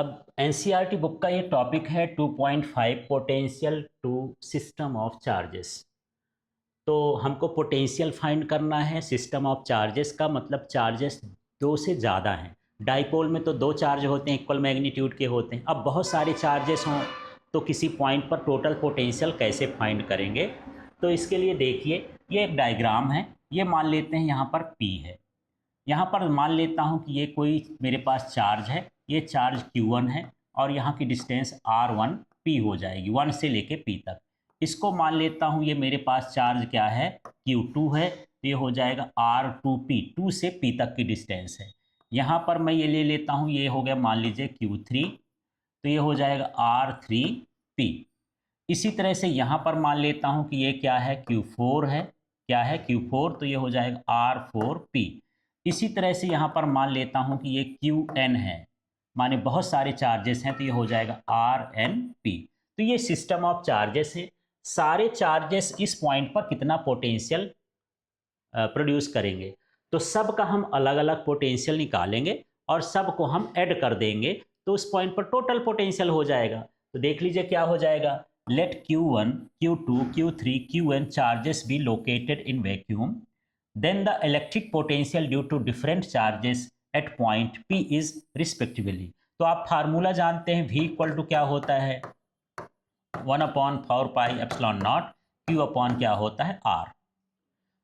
अब NCERT book का ये टॉपिक है 2.5 potential to system of charges. तो हमको पोटेंशियल फाइंड करना है सिस्टम ऑफ चार्जेस का, मतलब चार्जेस दो से ज़्यादा हैं। डाइपोल में तो दो चार्ज होते हैं, इक्वल मैग्नीट्यूड के होते हैं। अब बहुत सारे चार्जेस हों तो किसी पॉइंट पर टोटल पोटेंशियल कैसे फाइंड करेंगे? तो इसके लिए देखिए, ये एक डायग्राम है। ये मान लेते हैं यहाँ पर P है। यहाँ पर मान लेता हूँ कि ये कोई मेरे पास चार्ज है, ये चार्ज Q1 है और यहाँ की डिस्टेंस R1 P हो जाएगी, 1 से लेके P तक। इसको मान लेता हूँ ये मेरे पास चार्ज क्या है, Q2 है, तो ये हो जाएगा R2P, 2 से P तक की डिस्टेंस है। यहाँ पर मैं ये ले लेता हूँ, ये हो गया मान लीजिए Q3, तो ये हो जाएगा R3P। इसी तरह से यहाँ पर मान लेता हूँ कि ये क्या है, Q4 है, क्या है Q4, तो ये हो जाएगा R4P। इसी तरह से यहाँ पर मान लेता हूँ कि ये Qn है, माने बहुत सारे चार्जेस हैं, तो ये हो जाएगा Rnp। तो ये सिस्टम ऑफ चार्जेस है। सारे चार्जेस इस पॉइंट पर कितना पोटेंशियल प्रोड्यूस करेंगे, तो सब का हम अलग अलग पोटेंशियल निकालेंगे और सब को हम ऐड कर देंगे, तो उस पॉइंट पर टोटल पोटेंशियल हो जाएगा। तो देख लीजिए क्या हो जाएगा, let Q1, Q2, Q3, Qn charges be located in vacuum, then the electric potential due to different charges at point P is respectively। तो आप फार्मूला जानते हैं, V इक्वल टू क्या होता है, 1/4πε0 Q अपॉन क्या होता है, R।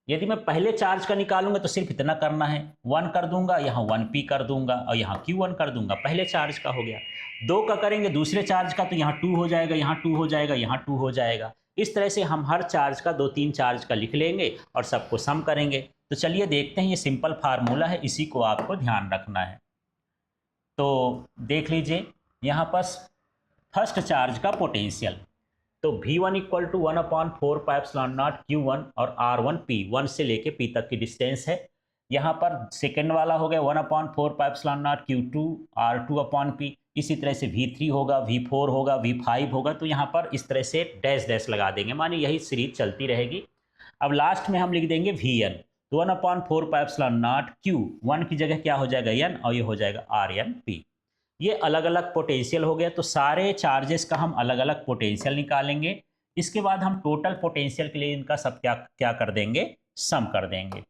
यदि मैं पहले चार्ज का निकालूंगा तो सिर्फ इतना करना है, 1 कर दूंगा, यहाँ 1P कर दूंगा और यहाँ Q1 कर दूंगा, पहले चार्ज का हो गया। 2 का करेंगे दूसरे चार्ज का, तो यहाँ 2 हो जाएगा, यहाँ 2 हो जाएगा, यहाँ 2 हो जाएगा। इस तरह से हम हर चार्ज का 2-3 चार्ज का लिख लेंगे और सबको सम करेंगे। तो चलिए देखते हैं, ये सिंपल फार्मूला है, इसी को आपको ध्यान रखना है। तो देख लीजिए यहाँ पर फर्स्ट चार्ज का पोटेंशियल, तो V1 इक्वल टू 1/4πε0 Q1 और R1P, 1 से लेके P तक की डिस्टेंस है। यहाँ पर सेकेंड वाला हो गया 1/4πε0 Q2 R2 अपॉन P। इसी तरह से V3 होगा, V4 होगा, V5 होगा। तो यहाँ पर इस तरह से डैश डैश लगा देंगे, माने यही सीरीज चलती रहेगी। अब लास्ट में हम लिख देंगे Vn, तो 1/4πε0 Q, 1 की जगह क्या हो जाएगा n, और ये हो जाएगा Rnp। ये अलग अलग पोटेंशियल हो गया। तो सारे चार्जेस का हम अलग अलग पोटेंशियल निकालेंगे। इसके बाद हम टोटल पोटेंशियल के लिए इनका सब क्या क्या कर देंगे, सम कर देंगे।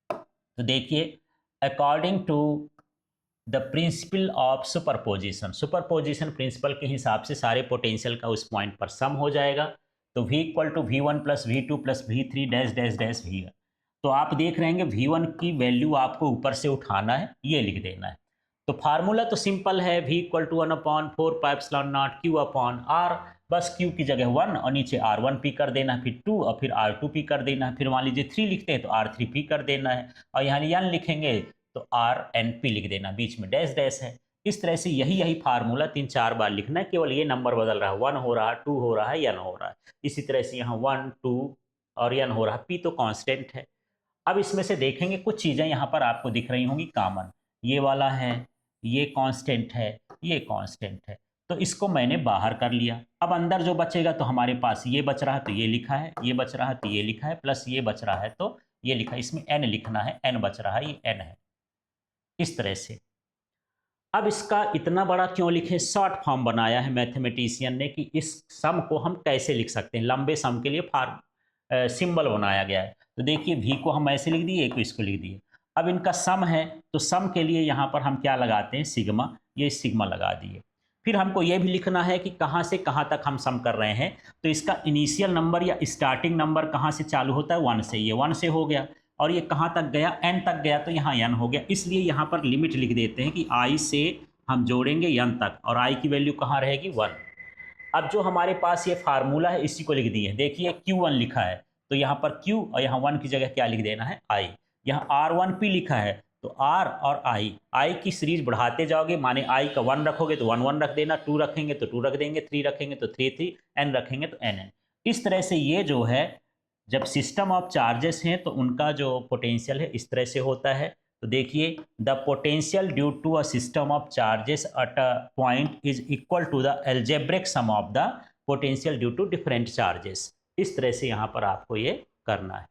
तो देखिए, according to the principle of superposition, superposition principle के हिसाब से सारे पोटेंशियल का उस पॉइंट पर सम हो जाएगा। तो V equal to V1 plus V2 plus V3 dash dash dash V। तो आप देख रहे हैं V1 की वैल्यू आपको ऊपर से उठाना है, ये लिख देना है। तो फार्मूला तो सिंपल है, V equal to 1/4πε0 Q upon R। बस Q की जगह 1 और नीचे R1P कर देना है, फिर 2 और फिर R2P कर देना है, फिर मान लीजिए 3 लिखते हैं तो R3P कर देना है, और यहाँ n लिखेंगे तो RNP लिख देना, बीच में डैश डैश है। इस तरह से यही फार्मूला 3-4 बार लिखना है, केवल ये नंबर बदल रहा है, 1 हो रहा है, 2 हो रहा है, n हो रहा है। इसी तरह से यहाँ 1, 2 और n हो रहा है, P तो कांस्टेंट है। अब इसमें से देखेंगे कुछ चीज़ें यहाँ पर आपको दिख रही होंगी कॉमन, ये वाला है, ये कांस्टेंट है, ये कांस्टेंट है, तो इसको मैंने बाहर कर लिया। अब अंदर जो बचेगा तो हमारे पास ये बच रहा है, तो ये लिखा है, ये बच रहा है तो ये लिखा है, प्लस ये बच रहा है तो ये लिखा है। इसमें n लिखना है, n बच रहा है, ये n है। इस तरह से अब इसका इतना बड़ा क्यों लिखे, शॉर्ट फॉर्म बनाया है मैथमेटिशियन ने कि इस सम को हम कैसे लिख सकते हैं। लंबे सम के लिए सिंबल बनाया गया है। तो देखिए, V को हम ऐसे लिख दिए, एक इसको लिख दिए। अब इनका सम है, तो सम के लिए यहाँ पर हम क्या लगाते हैं, सिग्मा, ये सिग्मा लगा दिए। फिर हमको ये भी लिखना है कि कहाँ से कहाँ तक हम सम कर रहे हैं। तो इसका इनिशियल नंबर या स्टार्टिंग नंबर कहाँ से चालू होता है, 1 से, ये 1 से हो गया, और ये कहाँ तक गया, n तक गया, तो यहाँ n हो गया। इसलिए यहाँ पर लिमिट लिख देते हैं कि i से हम जोड़ेंगे n तक, और i की वैल्यू कहाँ रहेगी, 1। अब जो हमारे पास ये फार्मूला है इसी को लिख दिए। देखिए Q1 लिखा है, तो यहाँ पर Q और यहाँ 1 की जगह क्या लिख देना है, I। यहाँ R1P लिखा है, तो R और I की सीरीज बढ़ाते जाओगे, माने I का 1 रखोगे तो 1 1 रख देना, 2 रखेंगे तो 2 रख देंगे, 3 रखेंगे तो 3 3, n रखेंगे तो n n। इस तरह से ये जो है, जब सिस्टम ऑफ चार्जेस हैं तो उनका जो पोटेंशियल है इस तरह से होता है। तो देखिए, the potential due to a system of charges at a point is equal to the algebraic sum of the potential due to different charges. इस तरह से यहाँ पर आपको ये करना है।